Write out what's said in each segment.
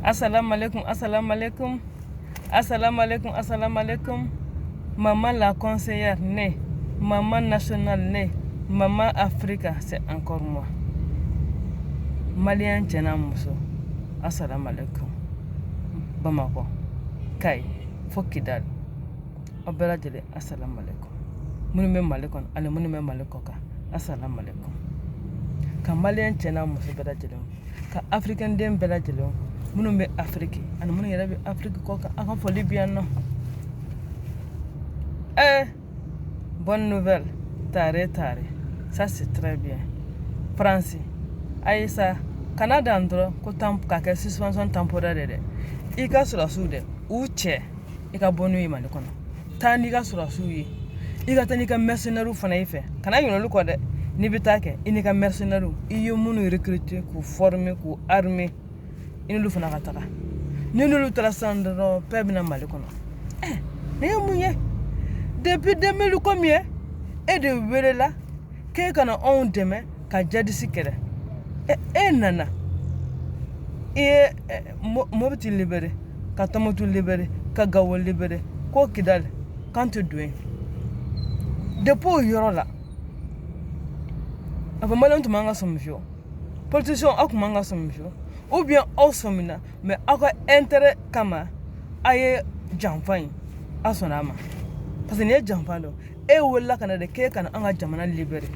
Assalamu alaikum, assalamu alaikum. Assalamu alaikum, assalamu alaikum. Maman la conseillère née, maman nationale née, maman Africa, c'est encore moi. Malien Tchena Mousso. Assalamu alaikum. Bamako. Kai. Fokidal. Obera Jele. Assalamu alaikum. Munime Malekon. Ale munime Malekoka. Assalamu alaikum. Ka Malien Tchena Mousso Bera Jele. Ka African Dem Bera Jele. Munime Afrique. Ane munu yerabi Afrique Koka. Akan fo Libyen no. Bonne nouvelle. Tare. Ça c'est très bien. France. Aïssa. Canada andro ko kake suspension temporaire de. Ika sura sude. Uche. Ika bonu yi mali kono. Tani ka sura suyi. Ika tani ka mercenaire fana ife. Kana yono lu ko de. Ni bitake inika mercenaire. Iyo munu recruter ku former ku armer. Inu lu fana kataka. Ni lu trasandro pebina mali kono. Ne munye. Depuis 2000 combien? Et de wele ke kana on demain ka jadi sikere. Nana. Mobiti libéré, Katamotu libéré, Kagawa libéré, quoi Kidal, quand tu dois. Depuis Yorola. Avant malin tu mangas son monsieur. Politicien ak manga son monsieur. Ou bien osomina, mais aka intérêt kama aye jamfany à son âme. Parce que n'y a jamfando. Et où là kana de ke kana anga jamana libéré.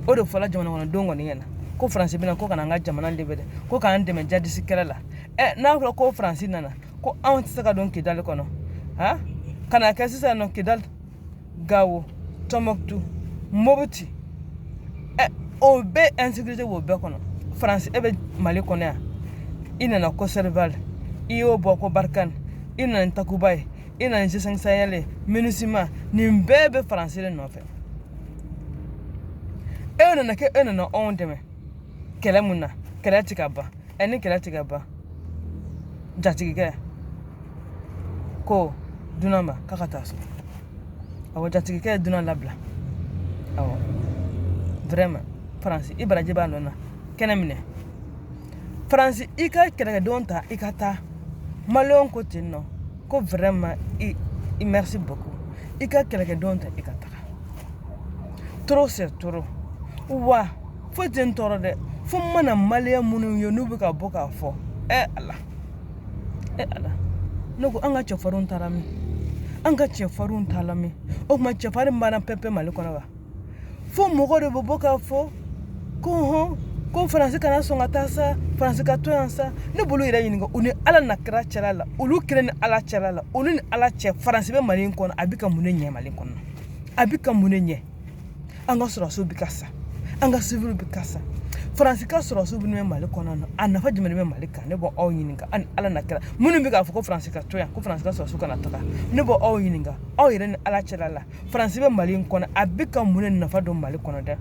O de fola jamana wana dongo niena. Ko France bina ko kana nga jamana libéré ko kan de jadi sikela la na ko France nana ko an tsaka don Kidal kono kana kasisa no Kidal Gawo Tombouctou Mopti o be insécurité wo be kono France ebe Mali kono ya ina ko Serval iyo boko Barkan ina Takubai ina G5 Sahel MINUSMA ni mbebe France le no fe na ke na on deme kele muna kele tikaba eni kele tikaba jatigike ko dunamba kakataso awo jatigike dunan labla awo vraiment France ibaraje balona kenemine France ika kele donta ikata malon ko tinno ko vraiment merci beaucoup ika kele donta ikata trop c'est trop wa faut tentoro de fo mana Malien munu yo nubu ka boka fo Allah nogo anga chafarun tarami anga chafarun talami o ma chafarin bana pepe Mali kono ba fo mogo de boka fo ko France kana songa tasa France ka toyansa ne bulu ira yininga uni ala nakra chalala ulu kireni ala chalala ulu ni ala che France be Mali kono abika munenye Mali kono abika munenye anga sura so bikasa anga civil bikasa France ka sura so binu Mali kono no anafa jimene me Mali ka ne bo o yininga an ala nakra munu bika fo ko France ka toya ko France ka sura so kana taka ne bo o yininga o yire ni ala chalala France be Mali kono abika munen nafa do Mali kono de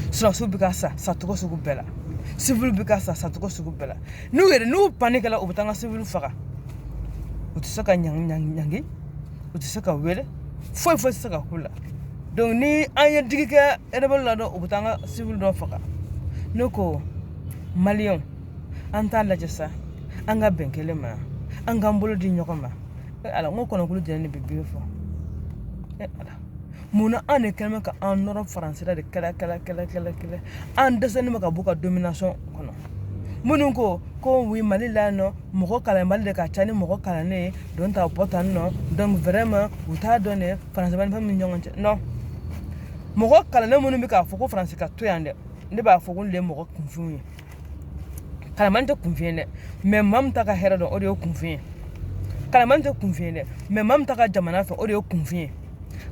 sura so bikasa satoko so bela civil bikasa satoko so bela nu yere nu panique la obutanga civil faka utisaka nyangi utisaka wele foi saka kula donc ni anya digika rebel la do obutanga civil do faka noko Malien anta la jessa anga benkele ma anga mbolo di nyokoma ala ngoko na kulu jeni bibi fo ala muna ane kelma ka en Europe français de kala en desene maka buka domination kono munun ko wi Mali la no moko kala Mali de ka chani moko kala ne don ta potan no donc vraiment uta donner français ban fami nyonga non moko kala ne munun bika foko français ka to yande ne ba foko le moko kunfunye kala man ta kunfunye mais mam ta ka hera do audio kunfunye kala man ta kunfunye mais mam ta ka jamana fa audio kunfunye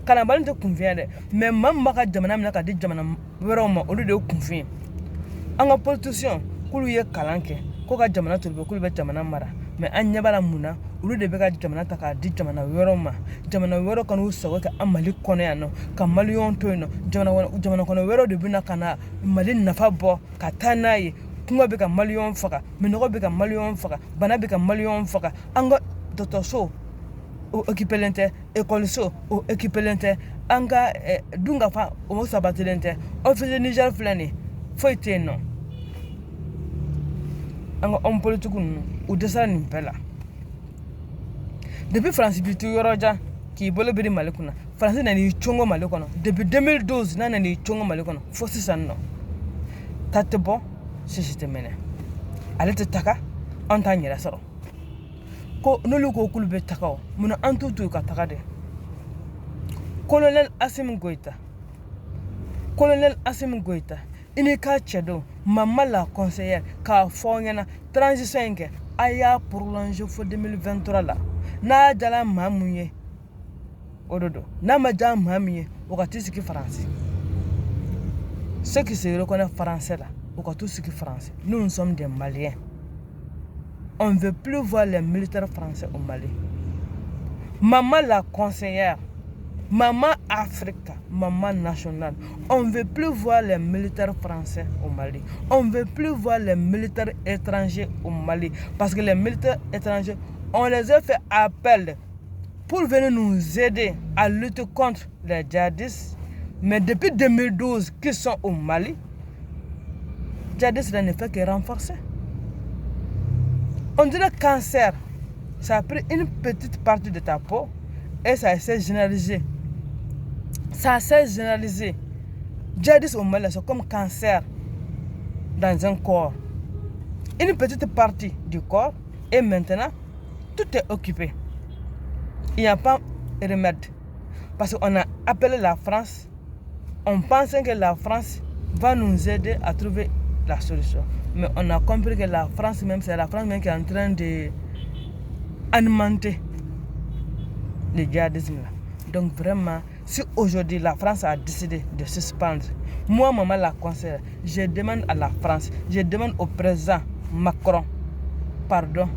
kala man ta kunfunye mais mam ba ka jamana mina ka di jamana wero ma audio kunfunye anga politicien kulu ye kalanke ko ka jamana turbe kulu be jamana mara mais anya bala muna ulu de be ka jamana ta ka di jamana wero ma jamana wero kanu sawa ka amali kono ya no ka malion to no jamana kono wero de bina kana mali nafa bo ka tanayi kungo be ka malion faka minogo be ka malion faka bana be ka malion faka anga docteur so o équipelente école so o équipelente anga dunga fa o sabatelente office Niger flani foi teno an homme politique ou de ça n'impella. Depuis France bitu yoroja qui bolo biri malekuna France nani chongo malekono depuis 2012 nani chongo malekono fosi sanno tatebo sisite mene alete taka antanyira soro ko nolu ko kulube takao muna antutu ka takade colonel Assimi Goïta ini ka chedo maman la conseillère ka fonyana transition ke aya prolonger pour 2023 là na jala mamunye ododo na maja mamunye wakati siki français ceux qui se reconnaissent français là wakati siki français nous sommes des Maliens. On ne veut plus voir les militaires français au Mali. Maman la conseillère, maman Africa, maman nationale. On ne veut plus voir les militaires français au Mali. On ne veut plus voir les militaires étrangers au Mali. Parce que les militaires étrangers, on les a fait appel pour venir nous aider à lutter contre les djihadistes. Mais depuis 2012 qu'ils sont au Mali, les djihadistes ne fait que renforcer. On dirait cancer, ça a pris une petite partie de ta peau et ça s'est généralisé. Ça s'est généralisé. Djihadistes au Mali, c'est comme cancer dans un corps. Une petite partie du corps et maintenant, tout est occupé. Il n'y a pas de remède. Parce qu'on a appelé la France. On pensait que la France va nous aider à trouver la solution. Mais on a compris que la France même, c'est la France même qui est en train d'alimenter le djihadisme là. Donc vraiment, si aujourd'hui la France a décidé de suspendre, moi, maman la conseillère, je demande à la France, je demande au président Macron, pardon,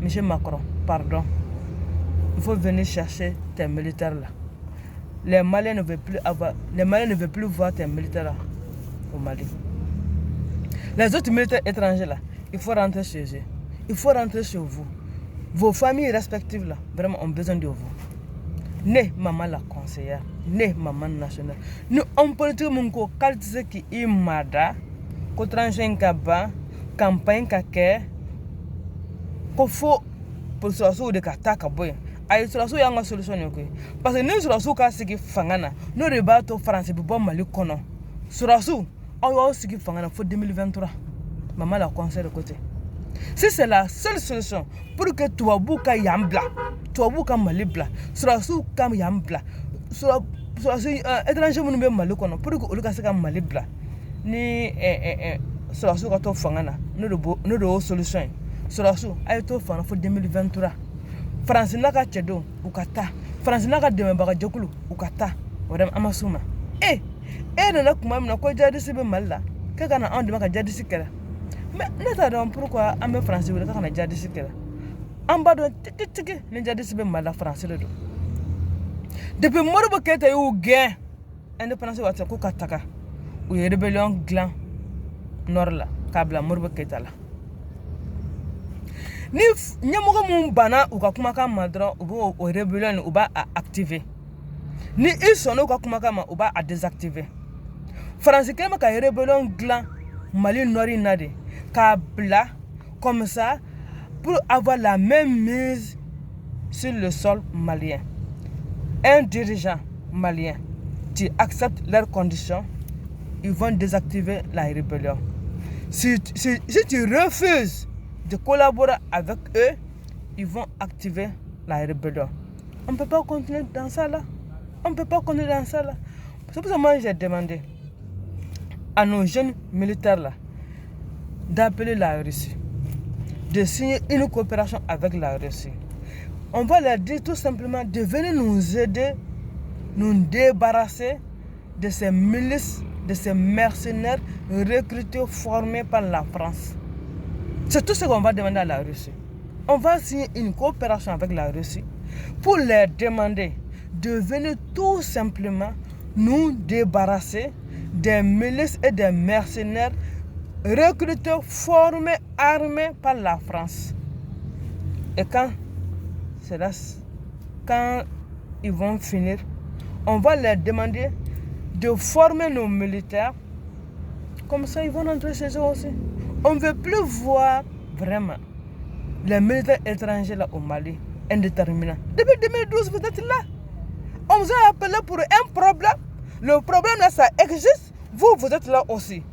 monsieur Macron, pardon, il faut venir chercher tes militaires là. Les Maliens ne veulent plus voir tes militaires là au Mali. Les autres militaires étrangers là, il faut rentrer chez eux. Il faut rentrer chez vous. Vos familles respectives là, vraiment ont besoin de vous. Né maman la conseillère, né maman nationale. Nous on politique mon ko qualité qui imada, ko tranchen kaba, campagne kake, ko fo pour surasu de kataka boy. Ay surasu yanga solution ko. Parce que nous surasu ka sigi fangana, no rebato France bu bon Mali kono. Surasu on ce qu'il faut en 2023. Maman la conseille de côté. Si c'est la seule solution pour que toi bouka yambla, toi bouka malibla, sera sous kam yambla, sera étranger mon même malukono, pour que Oluka seka malibla, ni sera sous kato fangana, nous de solution. Sera sous aïto fana pour 2023. France n'a qu'à tchedo ou kata, France n'a qu'à demander jokulu ou kata, madame Amasuma. Na kuma na ko djihadiste be malla ka kana on de maka djihadiste kala mais neta don pourquoi am français wala ka kana djihadiste kala am ba don tiki ne djihadiste be malla français le do depuis Modibo Keïta yu gain indépendance wa ko kataka ou rébellion clan nord la kabla Modibo Keïta la ni nyamogo mun bana u ka kuma ka madron ou rébellion ou ba activer ni ils sont au kuma kama ou ba à désactiver. France qui ma ka rébellion clan Mali Nord nade kabla comme ça pour avoir la même mise sur le sol malien. Un dirigeant malien qui accepte leurs conditions, ils vont désactiver la rébellion. Si tu refuses de collaborer avec eux, ils vont activer la rébellion. On ne peut pas continuer dans ça là. On ne peut pas continuer dans ça là. C'est pour ça que moi j'ai demandé à nos jeunes militaires là d'appeler la Russie, de signer une coopération avec la Russie. On va leur dire tout simplement de venir nous aider, nous débarrasser de ces milices, de ces mercenaires recrutés, formés par la France. C'est tout ce qu'on va demander à la Russie. On va signer une coopération avec la Russie pour leur demander de venir tout simplement nous débarrasser des milices et des mercenaires recrutés, formés, armés par la France. Et quand ils vont finir, on va leur demander de former nos militaires. Comme ça, ils vont rentrer chez eux aussi. On ne veut plus voir vraiment les militaires étrangers là au Mali, indéterminants. Depuis 2012, vous êtes là. On vous a appelé pour un problème. Le problème là, ça existe. Vous êtes là aussi.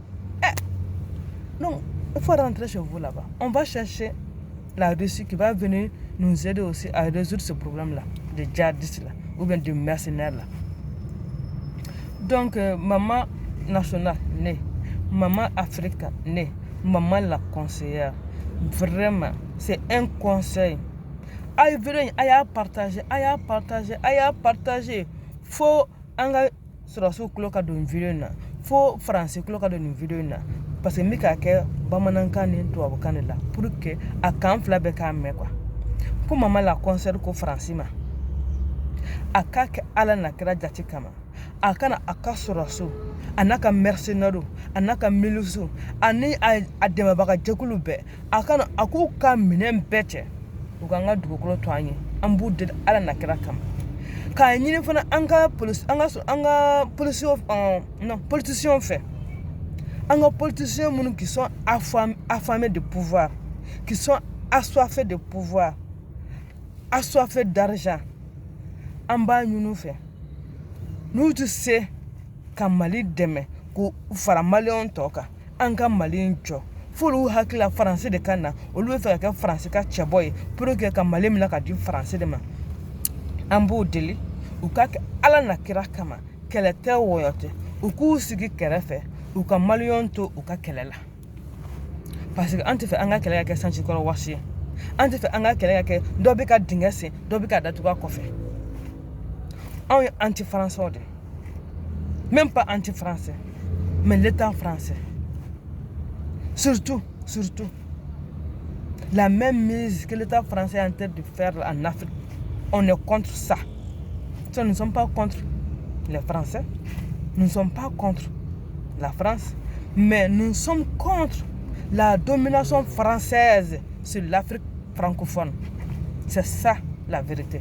Non, il faut rentrer chez vous là-bas. On va chercher la Russie qui va venir nous aider aussi à résoudre ce problème-là, des djihadistes là, ou bien des mercenaires là. Donc, maman nationale, née. Maman Afrique, née. Maman la conseillère. Vraiment, c'est un conseil. Aya partager. Faut anga surasu kloka do vidéo na. Faut français kloka do vidéo na. Parce que mika ke bamanankan ni to abokan la pour que a kan fla be ka me kwa. Pour maman la conseil ko français ma. Aka ke ala na kira jati kama. Akana aka surasu. Anaka mercenaire, anaka milusu, ani adema baka jekulu be. Akana aku ka minen bete. Uganga dugukolo twanye. Ambu de ala na kira kama. Ka nyine fana anga police politicien fait. Anga politiciens qui sont affamés de pouvoir, qui sont assoiffés de pouvoir, assoiffés d'argent. Amba nous fait. Nous tu sais ka Mali deme ko fara Malion toka anga Mali ncho fulu hakila français de kana olu fe ka français ka cheboy pour que ka Mali mila ka di français de ma ambu deli u ka ala na kira kama kelete woyote u ku sigi kerefe u ka Malion to u ka kelela parce que ante fe anga kelela ka sanchi ko wasi ante fe anga kelela ka dobi ka dingese dobi ka datu ka kofe on anti français. Même pas anti-français, mais l'État français. Surtout, la même mise que l'État français est en train de faire en Afrique. On est contre ça. Nous ne sommes pas contre les Français, nous ne sommes pas contre la France, mais nous sommes contre la domination française sur l'Afrique francophone. C'est ça la vérité.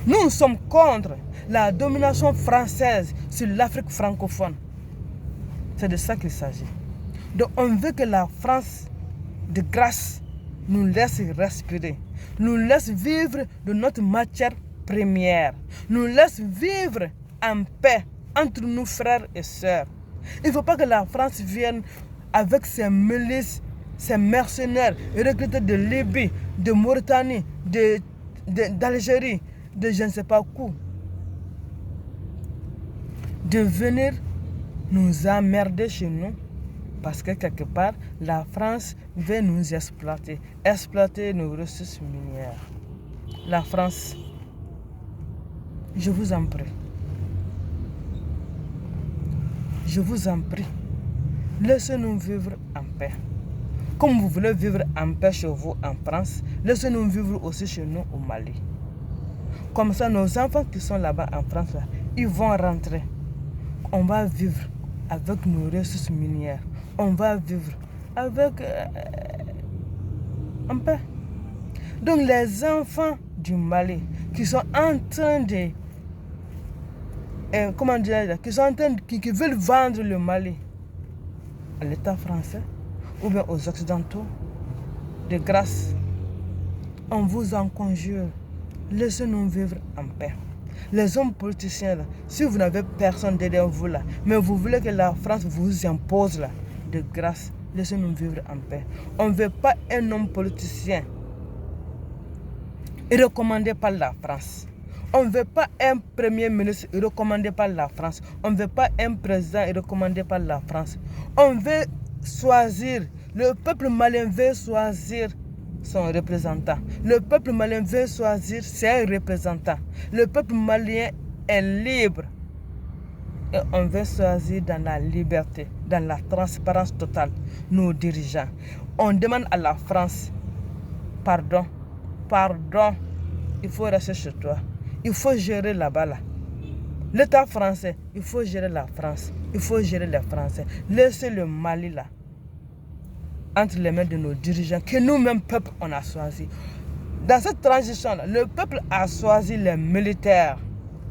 Nous sommes contre la domination française sur l'Afrique francophone. C'est de ça qu'il s'agit. Donc on veut que la France, de grâce, nous laisse respirer, nous laisse vivre de notre matière première, nous laisse vivre en paix entre nos frères et sœurs. Il ne faut pas que la France vienne avec ses milices, ses mercenaires, recrutés de Libye, de Mauritanie, d'Algérie, de je ne sais pas où, de venir nous emmerder chez nous parce que quelque part la France veut nous exploiter nos ressources minières. La France, je vous en prie, laissez-nous vivre en paix. Comme vous voulez vivre en paix chez vous en France, laissez-nous vivre aussi chez nous au Mali. Comme ça, nos enfants qui sont là-bas en France, là, ils vont rentrer. On va vivre avec nos ressources minières. On va vivre avec en paix. Donc les enfants du Mali qui sont en train de qui veulent vendre le Mali à l'État français ou bien aux Occidentaux, de grâce, on vous en conjure. Laissez-nous vivre en paix. Les hommes politiciens, là, si vous n'avez personne derrière vous, là, mais vous voulez que la France vous impose, là, de grâce, laissez-nous vivre en paix. On ne veut pas un homme politicien recommandé par la France. On ne veut pas un premier ministre recommandé par la France. On ne veut pas un président recommandé par la France. On veut choisir, le peuple malien veut choisir son représentant. Le peuple malien veut choisir ses représentants. Le peuple malien est libre. Et on veut choisir dans la liberté, dans la transparence totale, nos dirigeants. On demande à la France, pardon, il faut rester chez toi. Il faut gérer là-bas. Là. L'État français, il faut gérer la France. Il faut gérer les Français. Laissez le Mali là, entre les mains de nos dirigeants, que nous-mêmes, peuple, on a choisi. Dans cette transition-là, le peuple a choisi les militaires.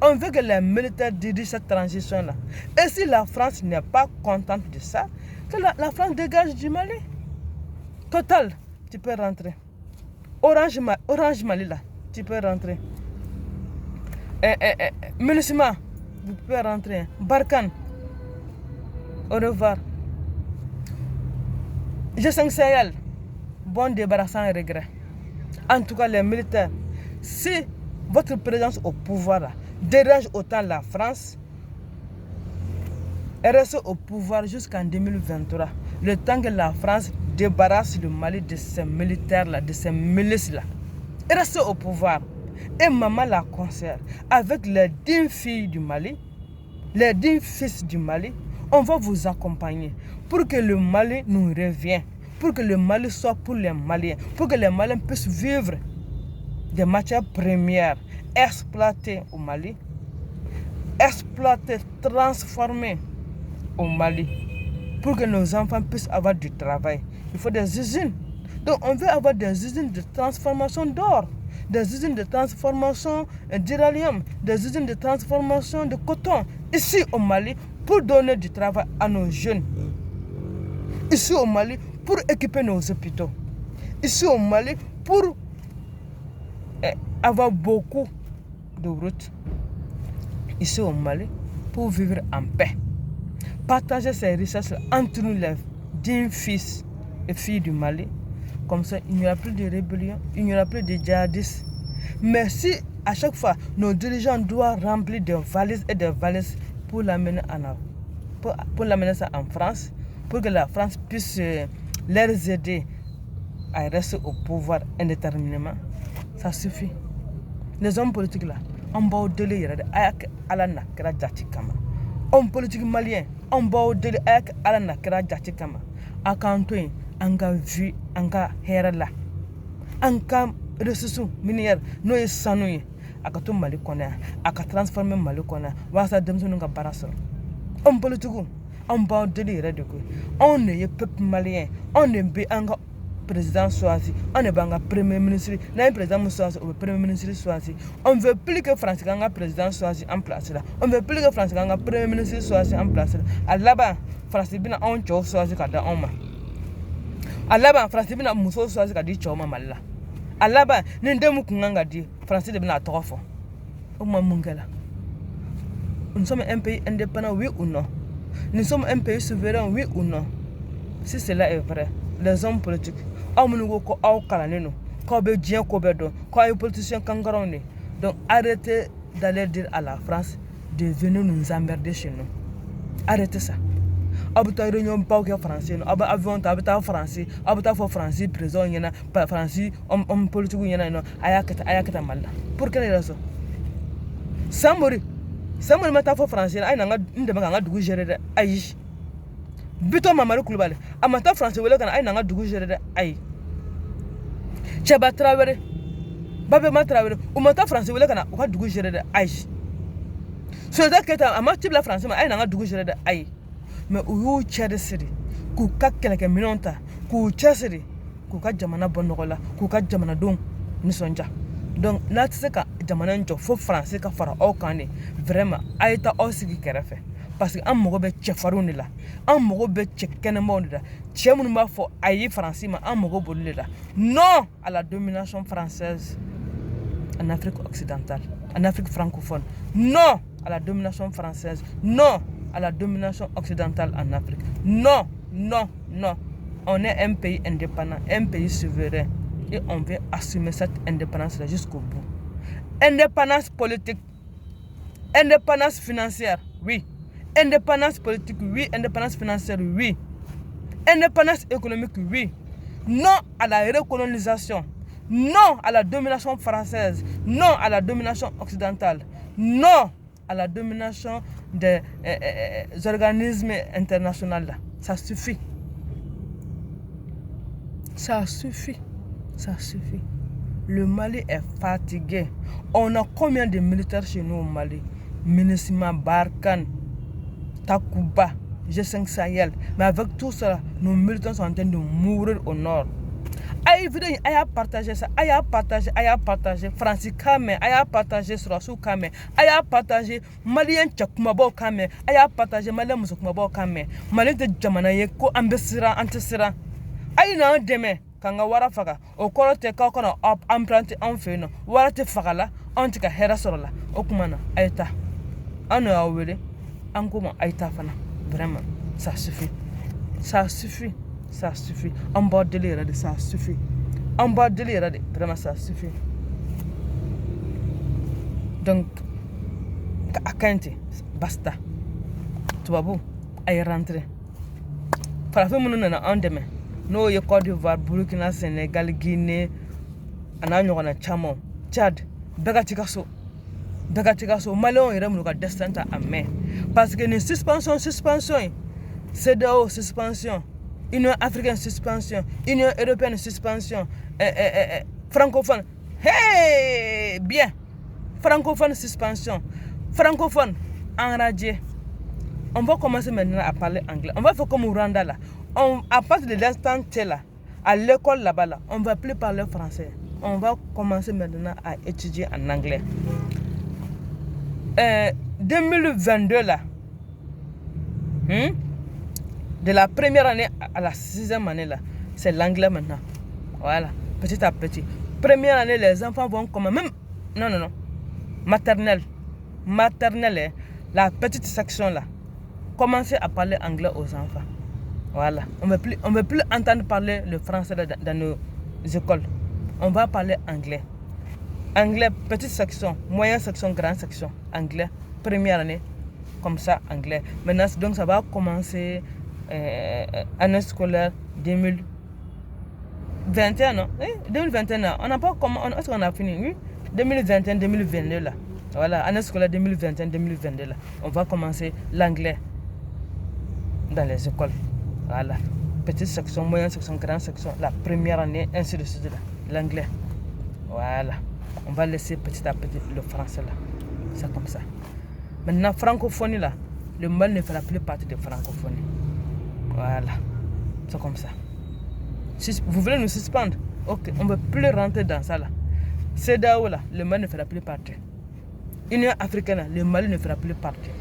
On veut que les militaires dirigent cette transition-là. Et si la France n'est pas contente de ça, que la France dégage du Mali. Total, tu peux rentrer. Orange Mali là, tu peux rentrer. Municima, vous pouvez rentrer. Barkhane, au revoir. G5 Sahel, bon débarras sans regret. En tout cas, les militaires, si votre présence au pouvoir là, dérange autant la France, reste au pouvoir jusqu'en 2023. Le temps que la France débarrasse le Mali de ses militaires là, de ses milices là. Reste au pouvoir. Et maman la concert avec les 10 filles du Mali, les 10 fils du Mali. On va vous accompagner pour que le Mali nous revienne, pour que le Mali soit pour les Maliens, pour que les Maliens puissent vivre des matières premières exploitées au Mali, exploitées, transformées au Mali, pour que nos enfants puissent avoir du travail. Il faut des usines. Donc on veut avoir des usines de transformation d'or, des usines de transformation d'uranium, des usines de transformation de coton, ici au Mali, pour donner du travail à nos jeunes. Ici au Mali, pour équiper nos hôpitaux. Ici au Mali, pour avoir beaucoup de routes. Ici au Mali, pour vivre en paix. Partager ces richesses entre nous, les 10 fils et filles du Mali. Comme ça, il n'y aura plus de rébellion, il n'y aura plus de djihadistes. Mais si à chaque fois, nos dirigeants doivent remplir des valises et des valises pour l'amener pour l'amener ça en France, pour que la France puisse les aider à rester au pouvoir indéterminément, ça suffit. Les hommes politiques là, on va au délai avec Alana Kama. Hommes politiques maliens, on va au délai avec Alana Kama. À Kantoin, anga vu, anga herala, anga ressources minières, nous y sanouye, aka tout Mali kona, aka transformer Mali kona, wasa demso nunga barasol. Hommes politiques, on va au délai de quoi. On est peuple malien, on est anga président choisi, on est banga premier ministre, n'a président choisi ou premier ministre choisi. On veut plus que France ganga président choisi en place là. On veut plus que France ganga premier ministre choisi en place là. À là-bas, France bina on choisi kada oma. À là-bas, France bina muso choisi kada choma malla. À là-bas, n'indemu kunganga di France bina tofo. Oma mungela. Nous sommes un pays indépendant, oui ou non? Nous sommes un pays souverain, oui ou non? Si cela est vrai, les hommes politiques, donc arrêtez d'aller dire à la France de venir nous emmerder chez nous. Arrêtez ça. Abuta réunion pas français, avion tabata français, abuta français prison yana français homme politique yana no ayakata malla. Pour quelle raison? Samori mata français ay nanga ndema nga dugu gérer ay. Bito Mamadou Koulibaly amata français wala kana ay nanga dugu gérer ay. Cheba Traoré Babema Traoré umata français wala kana uka dugu gérer ay. Soda keta amati la français ay nanga dugu gérer ay. Mais uyu chede siri ku kakkele minonta ku chasiri ku ka jamana bonogola ku ka jamana don nisonja. Donc là tu sais que jamana njo fo français ka fara o kane vraiment ayta osigi kerefe. Parce que amogo be chefarouni la amogo be chekene monda chemunu ma fo ayi français ma amogo bolile la. Non à la domination française en Afrique occidentale, en Afrique francophone. Non à la domination française. Non à la domination occidentale en Afrique. Non, non, non. On est un pays indépendant, un pays souverain et on veut assumer cette indépendance jusqu'au bout. Indépendance politique, indépendance financière, oui. Indépendance politique, oui. Indépendance financière, oui. Indépendance économique, oui. Non à la recolonisation. Non à la domination française. Non à la domination occidentale. Non à la domination des organismes internationaux. Ça suffit. Ça suffit. Ça suffit. Le Mali est fatigué. On a combien de militaires chez nous au Mali? Minusima, Barkhane, Takuba, G5 Sahel. Mais avec tout ça, nos militants sont en train de mourir au nord. Aïe, a partagé ça, aïe a partagé Francis Kame, aïe a partagé Surasu Kame, aïe a partagé Malien Tchakumabo Kame, aïe a partagé Malien Musukumabo Kame, Malien de Jamana Yeko Ambesira Antesira. Aïe n'a un demain, kanga wara faga o koro te ka kono emprunté en fait no wara te faga la on tika hera soro la o kuma na aita ano ya wele an kuma aita fana vraiment ça suffit on va délire de ça suffit vraiment ça suffit donc akante basta tubabu ay rentré farafin mun na andeme no ye Côte d'Ivoire Burkina Sénégal Guinée ana nyogona chamo Tchad bagatika so malon yere mun ka destin ta amé parce que une suspension CEDEAO suspension Union africaine suspension Union européenne suspension francophone bien francophone suspension francophone enragé. On va commencer maintenant à parler anglais. On va faire comme au Rwanda là. À partir de l'instant T là, à l'école là-bas là, on ne va plus parler français. On va commencer maintenant à étudier en anglais. 2022 là, de la première année à la 6e année là, c'est l'anglais maintenant. Voilà, petit à petit. Première année, les enfants vont commencer, même, non, maternelle, la petite section là, commencer à parler anglais aux enfants. Voilà, on ne veut plus entendre parler le français dans nos écoles. On va parler anglais. Anglais, petite section, moyenne section, grande section, anglais, première année, comme ça, anglais. Maintenant, donc ça va commencer année scolaire 2021, non? 2021, on n'a pas comment, est-ce qu'on a fini? Oui, 2021, 2022 là. Voilà, année scolaire 2021, 2022 là. On va commencer l'anglais dans les écoles. Voilà, petite section, moyenne section, grande section, la première année, ainsi de suite là. L'anglais. Voilà. On va laisser petit à petit le français là. C'est comme ça. Maintenant, francophonie là, le mal ne fera plus partie de francophonie. Voilà. C'est comme ça. Si vous voulez nous suspendre, ok, on ne veut plus rentrer dans ça là. CEDEAO là, le mal ne fera plus partie. Union africaine là, le mal ne fera plus partie.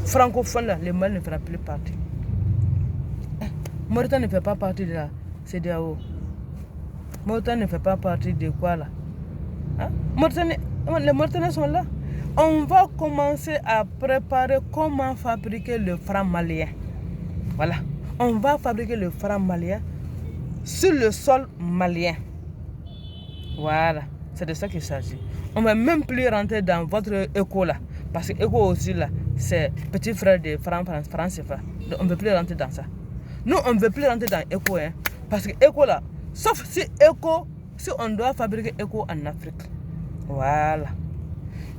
Francophone là, le mal ne fera plus partie. Mauritanie ne fait pas partie de la CEDEAO. Mauritanie ne fait pas partie de quoi là? Les Mauritaniens sont là. On va commencer à préparer comment fabriquer le franc malien. Voilà. On va fabriquer le franc malien sur le sol malien. Voilà. C'est de ça qu'il s'agit. On ne va même plus rentrer dans votre éco là. Parce que éco aussi là, c'est petit frère de franc CFA. Donc on ne veut plus rentrer dans ça. Nous, on ne veut plus rentrer dans éco. Parce que éco là, sauf si on doit fabriquer éco en Afrique. Voilà.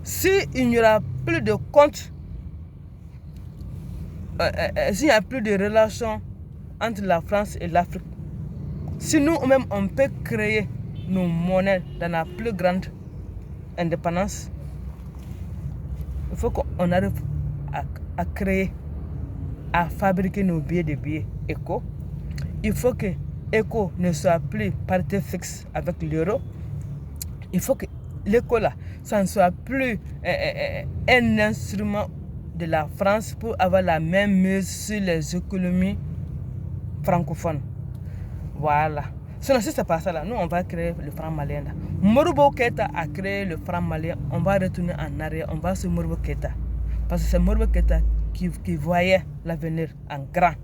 S'il n'y aura plus de compte, s'il n'y a plus de relation entre la France et l'Afrique, si nous-mêmes on peut créer nos monnaies dans la plus grande indépendance, il faut qu'on arrive à créer, à fabriquer nos billets éco. Il faut que l'éco ne soit plus parité fixe avec l'euro. Il faut que l'éco là, ça ne soit plus un instrument de la France pour avoir la même mise sur les économies francophones. Voilà. Sinon, si c'est pas ça là, nous on va créer le franc malien là. Modibo Keïta a créé le franc malien. On va retourner en arrière, on va sur Modibo Keïta. Parce que c'est Modibo Keïta qui voyait l'avenir en grand.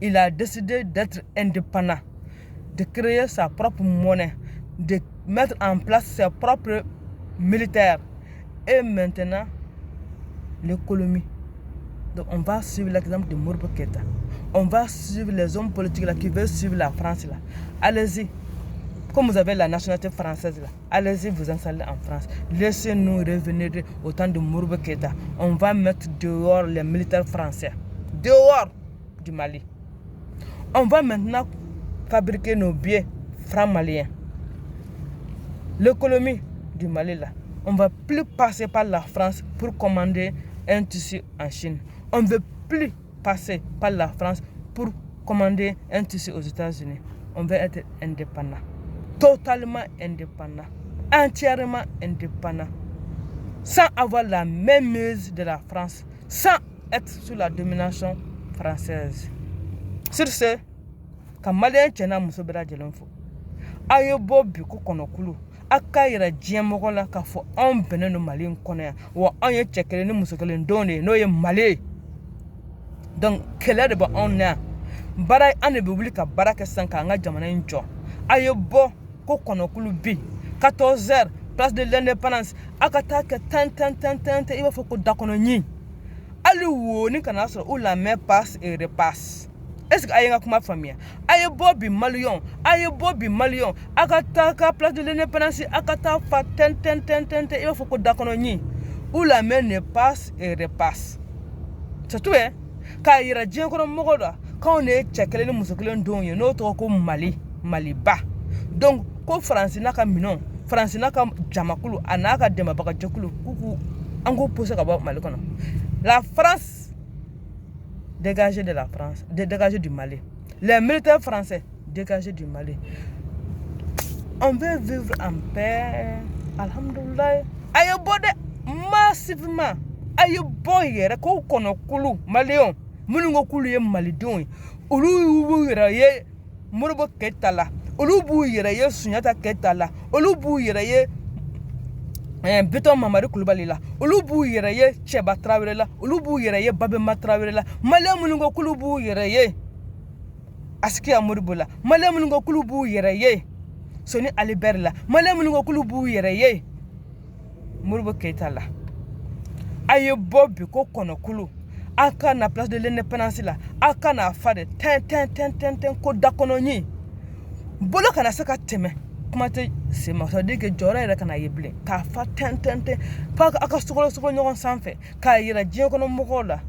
Il a décidé d'être indépendant, de créer sa propre monnaie, de mettre en place ses propres militaires. Et maintenant, l'économie. Donc on va suivre l'exemple de Modibo Keïta. On va suivre les hommes politiques là, qui veulent suivre la France là. Allez-y. Comme vous avez la nationalité française là, allez-y vous installer en France. Laissez-nous revenir au temps de Modibo Keïta. On va mettre dehors les militaires français. Dehors du Mali. On va maintenant fabriquer nos billets francs maliens. L'économie du Mali là, on ne va plus passer par la France pour commander un tissu en Chine. On ne veut plus passer par la France pour commander un tissu aux États-Unis. On veut être indépendant. Totalement indépendant. Entièrement indépendant. Sans avoir la même mise de la France. Sans être sous la domination française. Sur ce, quand Malien Tchena Moussobera Djelonfo, aye bo bi ko konokulu aka yira diɲɛ mɔgɔ la k'a fɔ anw bɛnnen don Mali in kɔnɔ yan wa anw ye cɛ kelen ni muso kelen denw de ye n'o ye Mali ye donc kɛlɛ de bɛ anw na yan baara an de bɛ wuli ka baara kɛ sisan k'an ka jamana in jɔ a ye bɔ ko kɔnɔkulu bi 14h place de l'indépendance a ka taa kɛ tan i b'a fɔ ko dakɔnɔɲi hali wo ni kana sɔrɔ u lamɛn passe et repasse est-ce que a ye n ka kuma faamuya a ye bɔ bi maliyɔn a ka taa ka place de l'indépendance a ka taa fa tɛn i b'a fɔ ko dakɔnɔɲi u lamɛn ne passe et repasse c'est tout hein k'a yira diɲɛ kɔnɔ mɔgɔ la k'anw de ye cɛ kelen ni muso kelen denw ye n'o tɔgɔ ko Maliba donc ko Faransi n'a ka minɛnw Faransi n'a ka jamakulu a n'a ka dɛmɛbagajɛkulu an k'u pousser ka bɔ Mali kɔnɔ la France dégagez de la France dégagez du Mali les militaires français dégagez du Mali on veut vivre en paix alhamdoulilah a ye bɔ dɛ massivement a ye bɔ yɛrɛ ko kɔnɔkulu maliyɛnw minnu ko k'olu ye malidenw ye olu b'u yɛrɛ ye Modibo Keyita la olu b'u yɛrɛ ye Sunjata Keyita la olu b'u yɛrɛ ye Bitɔn Mamadi Kulibali la olu b'u yɛrɛ ye Cɛba Tarawele la olu b'u yɛrɛ ye Babemba Tarawele la maliyɛn minnu ko k'olu b'u yɛrɛ ye Asikiya Modibo la maliyɛn minnu ko k'olu b'u yɛrɛ ye Soni Ali Ber la maliyɛn minnu ko k'olu b'u yɛrɛ ye Modibo Keyita la a ye bɔ bi ko kɔnɔkulu a ka na place de l'indépendance la a ka na fa de tɛn ko dakɔnɔɲi bolo kana se ka tɛmɛ kuma tɛ se ma ça veut dire que jɔyɔrɔ yɛrɛ kana ye bilen k'a fa tɛn f'a ka a ka sogolo ɲɔgɔn sanfɛ k'a yira diɲɛ kɔnɔ mɔgɔw la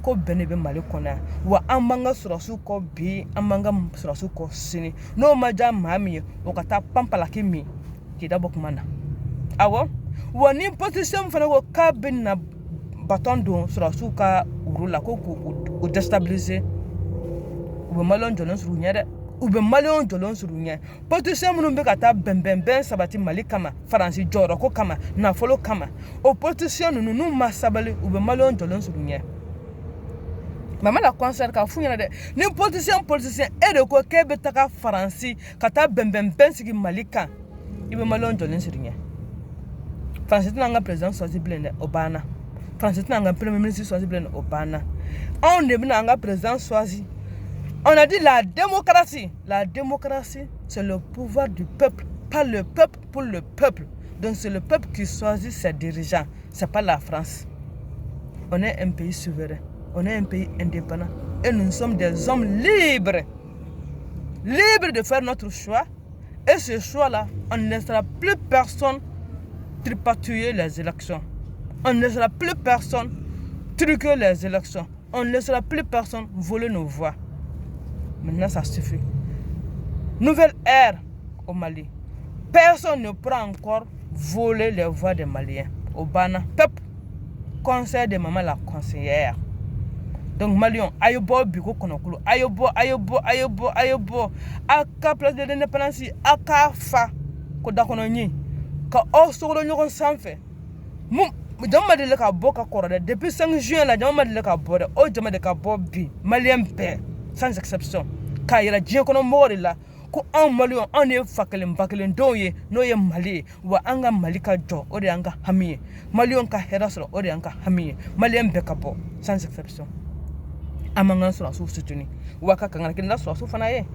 ko bɛn de bɛ Mali kɔnɔ yan wa an b'an ka sɔrɔsiw kɔ bi an b'an ka sɔrɔsiw kɔ sini n'o ma diya maa min ye o ka taa panpalaki min k'i dabɔ kuma na awɔ wa ni politicien fana ko k'a bɛ na bâton don sɔrɔsiw ka wuru la ko k'u déstabiliser u bɛ maliyɛnw jɔlen sɔrɔ u ɲɛ dɛ u bɛ maliyɛnw jɔlen sɔrɔ u ɲɛ politicien minnu bɛ ka taa bɛnbɛn sabati Mali kama Faransi jɔyɔrɔko kama nafolo kama o politicien ninnu n'u ma sabali u bɛ maliyɛnw jɔlen sɔrɔ u ɲɛ mama la concert k'a f'u ɲɛna dɛ ni politicien e de ko k'e bɛ taga Faransi ka taa bɛnbɛn sigi Mali kan i bɛ maliyɛnw jɔlen sɔrɔ u ɲɛ Faransi tɛna an ka président choisi bilen dɛ o banna Faransi tɛna an ka premier ministre choisi bilen dɛ o banna anw de bɛna an ka président choisi. On a dit la démocratie. La démocratie, c'est le pouvoir du peuple, pas le peuple pour le peuple. Donc c'est le peuple qui choisit ses dirigeants. C'est pas la France. On est un pays souverain. On est un pays indépendant. Et nous sommes des hommes libres. Libres de faire notre choix. Et ce choix-là, on ne laissera plus personne tripatouiller les élections. On ne laissera plus personne truquer les élections. On ne laissera plus personne voler nos voix. Maintenant, ça suffit. Nouvelle ère au Mali. Personne ne pourra encore voler les voix des Maliens. Au Bana, peuple, conseil de maman la conseillère. Donc, Maliens, ayobo, biko konokulu, ayobo, aka place de l'indépendance, aka fa, kodakononi, ka osoro nyokon sanfe. Jama de ka bo ka korode depuis 5 juin la jama de ka bo de o jama de ka bo bi Malien paix sans exception ka yira diɲɛ kɔnɔ mɔgɔ de la ko anw Malien anw ye fa kelen ba kelen denw ye n'o ye Mali ye wa an ka Mali ka jɔ o de y'an ka hami ye Malien ka hɛrɛ sɔrɔ o de y'an ka hami ye Malien bɛɛ ka bɔ sans exception an man kan sɔrɔsiw soutenir wa ka kan ka kɛ na sɔrɔsiw fana ye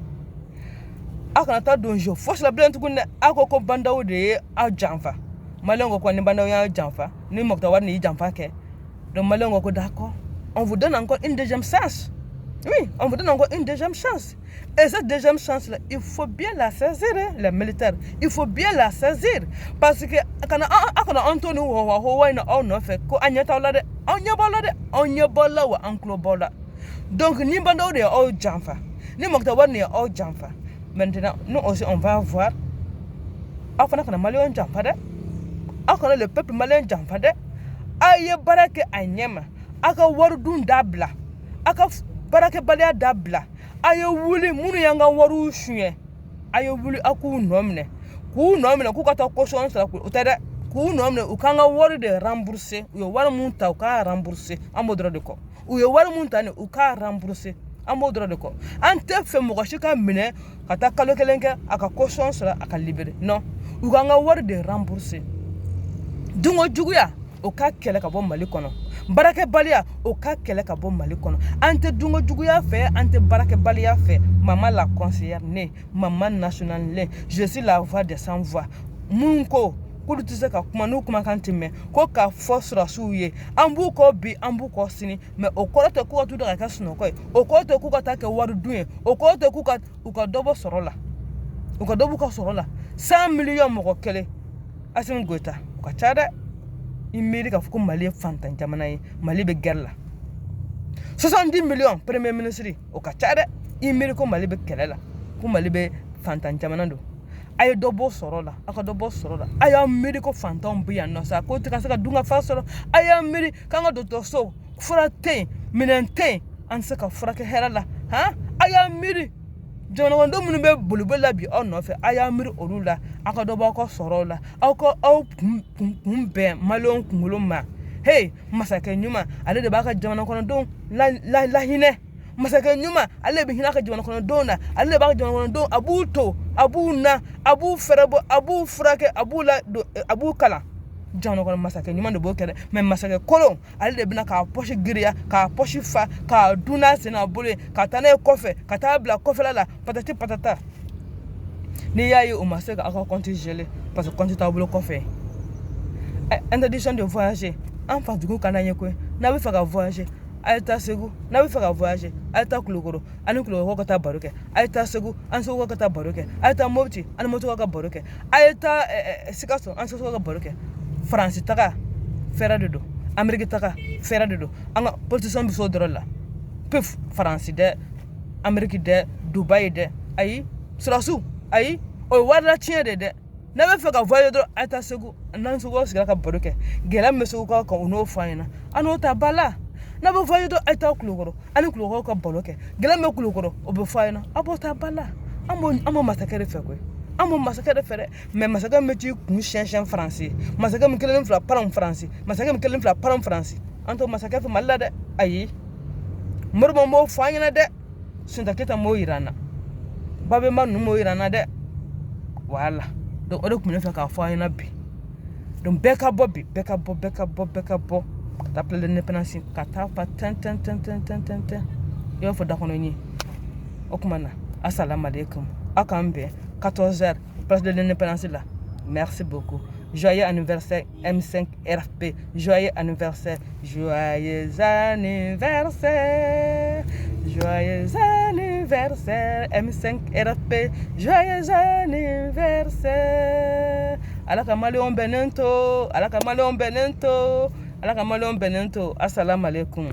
a kana taa don jeu fosi la bilen tuguni dɛ a ko bandaw de ye aw janfa Malien ko ni bandaw y'a janfa ni Mokta Wade ni janfa kɛ donc Malien ko d'accord on vous donne encore une deuxième chance. Oui, on vous donne encore une deuxième chance. Et cette deuxième chance-là, il faut bien la saisir, hein, les militaires. Il faut bien la saisir. Parce que quand on tourne, donc, ni bando de au janfa, ni Mokta Wade ni au janfa. Maintenant, nous aussi, on va voir. Afin qu'on a malien janfa de, afin le peuple malien janfa de, aye barake anyema, aka warudun dabla, aka barake balia dabla, aye wuli munu yanga waru shunye, aye wuli aku nomne, ku nomne ku kata caution sala ku utada ku nomne ukanga waru de rembourser, yo waru munta uka rembourser, amodro de ko. Uyo waru munta ne uka rembourser, an b'o dɔrɔn de kɔ an tɛ fɛ mɔgɔ si ka minɛ ka taa kalo kelen kɛ a ka caution sɔrɔ a ka libéré non u k'an ka wari de rembourser dungo juguya o ka kɛlɛ ka bɔ Mali kɔnɔ barakɛbaliya o ka kɛlɛ ka bɔ Mali kɔnɔ an tɛ dungo juguya fɛ an tɛ barakɛbaliya fɛ maman la conseillère ne maman nationale ne je suis la voix des sans voix mun ko k'olu tɛ se ka kuma n'u kumakan tɛ mɛn ko k'a fɔ sɔrɔsiw ye an b'u kɔ bi an b'u kɔ sini mais o kɔrɔ tɛ k'u ka t'u da ka kɛ sunɔgɔ ye o kɔrɔ tɛ k'u ka taa kɛ wari dun ye o kɔrɔ tɛ k'u ka dɔ bɔ sɔrɔ la u ka dɔ b'u ka sɔrɔ la 100 millions mɔgɔ kelen Assimi Goïta o ka ca dɛ i miiri k'a fɔ ko Mali ye fantan jamana ye Mali bɛ guerre la 70 millions premier ministre o ka ca dɛ i miiri ko Mali bɛ kɛlɛ la ko Mali bɛ fantan jamana don a ye dɔ bɔ sɔrɔ la a ka dɔ bɔ sɔrɔ la a y'a miiri ko fantanw bɛ yan nɔ sa ko tɛ ka se ka dun ka fa sɔrɔ a y'a miiri k'an ka dɔgɔtɔrɔso fura tɛ yen minɛn tɛ yen an tɛ se ka furakɛ hɛrɛ la a y'a miiri jamanakɔnɔdenw minnu bɛ boliboli la bi aw nɔfɛ a y'a miiri olu la a ka dɔ bɔ aw ka sɔrɔw la aw ka aw kun bɛn maliyɛnw kunkolo ma hey masakɛ ɲuman ale de b'a ka jamanakɔnɔdenw lahinɛ masakɛ ɲuman ale bɛ hinɛ a ka jamanakɔnɔdenw na ale de b'a ka jamanakɔnɔdenw a b'u to a b'u na a b'u fɛrɛ bɔ a b'u furakɛ a b'u kalan jamanakɔnɔ masakɛ ɲuman de b'o kɛ dɛ mais masakɛ kolon ale de bɛna k'a poche giriya k'a poche fa k'a dun n'a sen n'a bolo ye ka taa n'a ye kɔfɛ ka taa bila kɔfɛla la patati patata n'i y'a ye o ma se ka aw ka compte geler parce que compte t'aw bolo kɔfɛ interdiction de voyager an fantigiw ka d'an ye koyi n'a bɛ fɛ ka voyager a ye taa Segu n'a bɛ fɛ ka voyager a ye taa Kulukoro ani Kulukoro ka taa baro kɛ a ye taa Segu an Segu ka taa baro kɛ a ye taa Mopti ani Mopti ka baro kɛ a ye taa Sikaso an Sikaso ka baro kɛ Faransi taga fɛɛrɛ de don Amérique taga fɛɛrɛ de don an ka politiciens bɛ s'o dɔrɔn la pef Faransi dɛ Amérique dɛ Dubaï dɛ ayi sɔrɔsiw ayi o ye wari la tiɲɛ de dɛ n'a bɛ fɛ ka voyager dɔrɔn a ye taa Segu n'an Segu sigira ka baro kɛ gɛlɛya min bɛ Segu kan o n'o fɔ an ɲɛna an n'o ta ba la n'a bɛ voyager dɔrɔn a ye taa Kulukoro ani Kulukoro ka baro kɛ gɛlɛya min bɛ Kulukoro o bɛ fɔ an ɲɛna a b'o ta ba la an b'o masakɛ de fɛ koyi an b'o masakɛ de fɛ dɛ mais masakɛ min bɛ t'i kun siyɛn Faransi masakɛ min kelen fila paranw Faransi masakɛ min kelen fila paranw Faransi an t'o masakɛ fɛ Mali la dɛ ayi Moribo m'o fɔ an ɲɛna dɛ Sunjata Keyita m'o yira an na Babemba ninnu m'o yira an na dɛ voilà donc o de tun bɛ ne fɛ k'a fɔ an ɲɛna bi donc bɛɛ ka bɔ bi bɛɛ ka bɔ bɛɛ ka bɔ bɛɛ ka bɔ ka taa place de l'indépendance ka taa fa tɛntɛn i b'a fɔ dakɔnɔ ɲɛ o tuma na assalamu alaikum aw k'an bɛn 14h place de l'indépendance là merci beaucoup joyeux anniversaire M5 RFP joyeux anniversaire joyeux anniversaire M5 RFP joyeux anniversaire ala ka maliyɛnw bɛnnen to ala ka maliyɛnw bɛnnen to assalamu alaikum